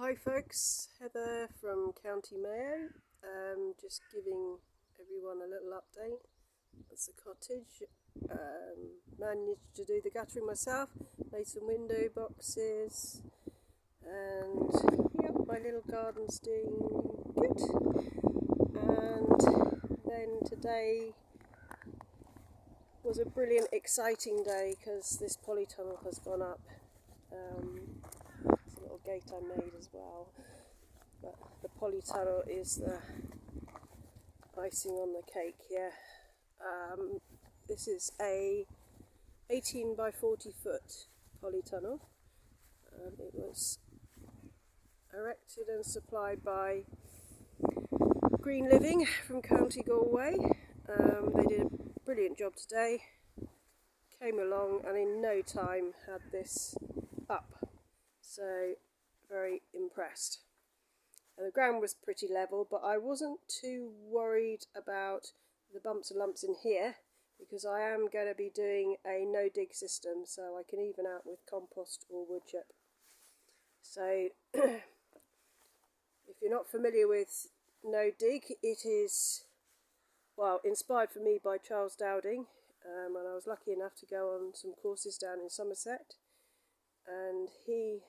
Hi folks, Heather from County Mayo. Just giving everyone a little update. That's the cottage. Managed to do the guttering myself, made some window boxes, and yep, my little garden's doing good. And then today was a brilliant, exciting day because this polytunnel has gone up. It's a little gate I made as well. But the polytunnel is the icing on the cake here. This is a 18 by 40 foot polytunnel. It was erected and supplied by Green Living from County Galway. They did a brilliant job today. Came along and in no time had this up. So very impressed. The ground was pretty level, but I wasn't too worried about the bumps and lumps in here because I am going to be doing a no dig system, so I can even out with compost or wood chip. So if you're not familiar with no dig, it is, well, inspired for me by Charles Dowding, and I was lucky enough to go on some courses down in Somerset, and he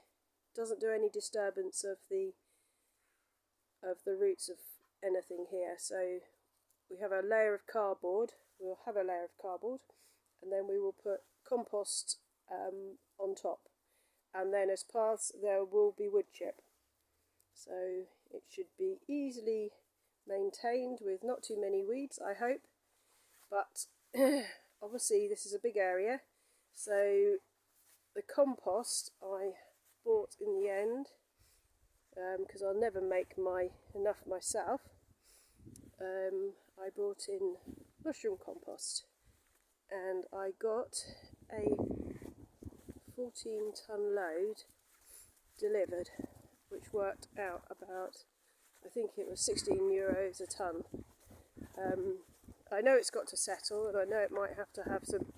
doesn't do any disturbance of the roots of anything here. So we have a layer of cardboard, and then we will put compost on top, and then as paths there will be wood chip. So it should be easily maintained with not too many weeds, I hope. But obviously this is a big area, so the compost I bought in the end, because I'll never make enough myself. I brought in mushroom compost, and I got a 14-ton load delivered, which worked out about, I think it was €16 a ton. I know it's got to settle, and I know it might have to have some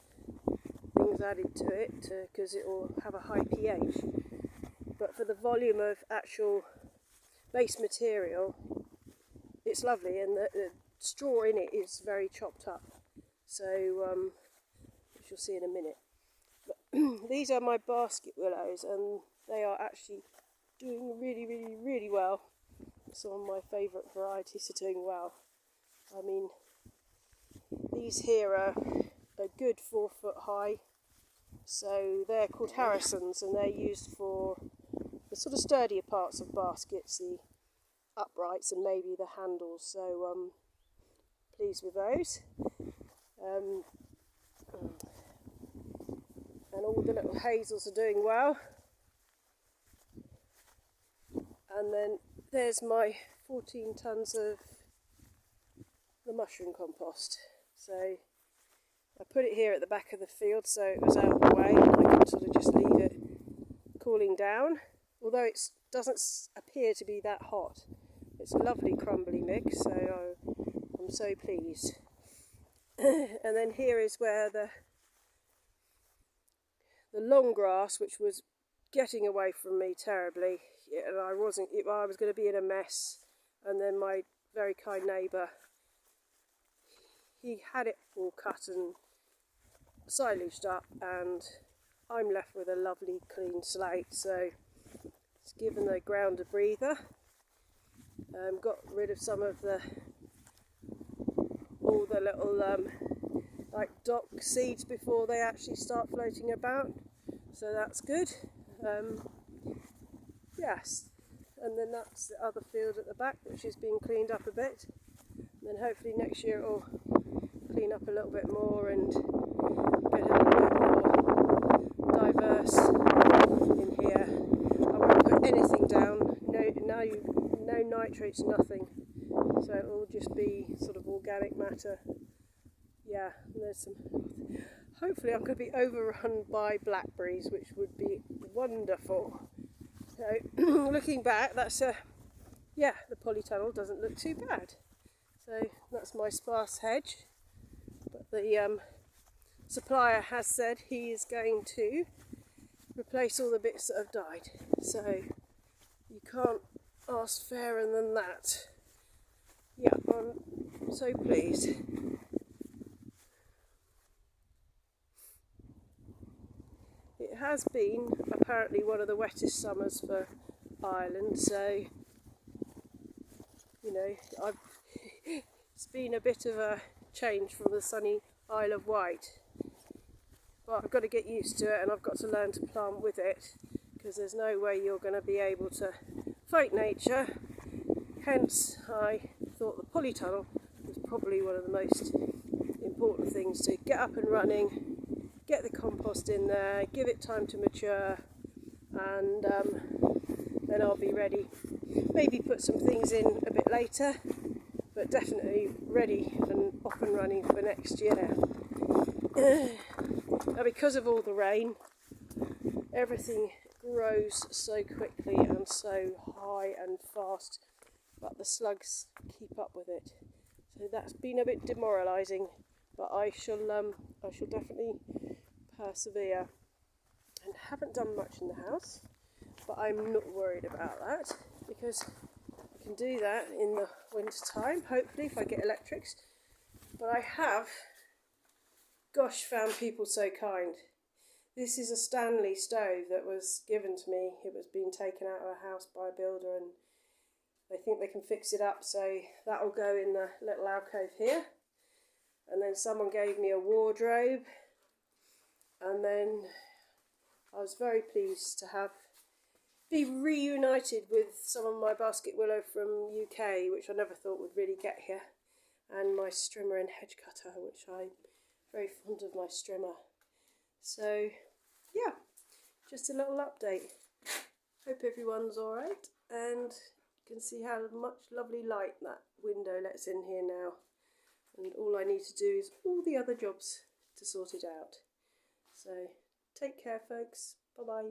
things added to it because it will have a high pH. But for the volume of actual base material, it's lovely, and the straw in it is very chopped up. So, which you'll see in a minute. But these are my basket willows, and they are actually doing really, really, really well. Some of my favourite varieties are doing well. I mean, these here are a good 4 foot high. So they're called Harrisons, and they're used for the sort of sturdier parts of baskets, the uprights and maybe the handles. So pleased with those. And all the little hazels are doing well. And then there's my 14 tons of the mushroom compost. So I put it here at the back of the field so it was out of the way, and I could sort of just leave it cooling down. Although it doesn't appear to be that hot. It's a lovely crumbly mix, so I'm so pleased. And then here is where the long grass, which was getting away from me terribly, and I was going to be in a mess. And then my very kind neighbour, he had it all cut and silaged up, and I'm left with a lovely clean slate. So it's given the ground a breather. Got rid of some of all the little like dock seeds before they actually start floating about, so that's good. Yes, and then that's the other field at the back, which is being cleaned up a bit, and then hopefully next year it'll clean up a little bit more and get a little bit more diverse in here. I won't put anything down, no nitrates, nothing, so it will just be sort of organic matter. Yeah, and there's some, hopefully I'm going to be overrun by blackberries, which would be wonderful. So looking back, that's the polytunnel doesn't look too bad. So that's my sparse hedge, but the supplier has said he is going to replace all the bits that have died. So You can't ask fairer than that. Yeah, I'm so pleased. It has been apparently one of the wettest summers for Ireland, so you know, it's been a bit of a change from the sunny Isle of Wight. But I've got to get used to it, and I've got to learn to plant with it, because there's no way you're going to be able to fight nature. Hence, I thought the polytunnel was probably one of the most important things to get up and running, get the compost in there, give it time to mature, and then I'll be ready. Maybe put some things in a bit later, but definitely ready and off and running for next year. Now, because of all the rain, everything grows so quickly and so high and fast, but the slugs keep up with it. So that's been a bit demoralising, but I shall definitely persevere. And haven't done much in the house, but I'm not worried about that, because I can do that in the winter time, hopefully, if I get electrics. But I have, gosh, found people so kind. This is a Stanley stove that was given to me. It was being taken out of a house by a builder, and they think they can fix it up, so that will go in the little alcove here. And then someone gave me a wardrobe, and then I was very pleased to be reunited with some of my basket willow from UK, which I never thought would really get here, and my strimmer and hedge cutter, which I'm very fond of my strimmer. So yeah, just a little update. Hope everyone's alright, and you can see how much lovely light that window lets in here now. And all I need to do is all the other jobs to sort it out. So take care, folks. Bye bye.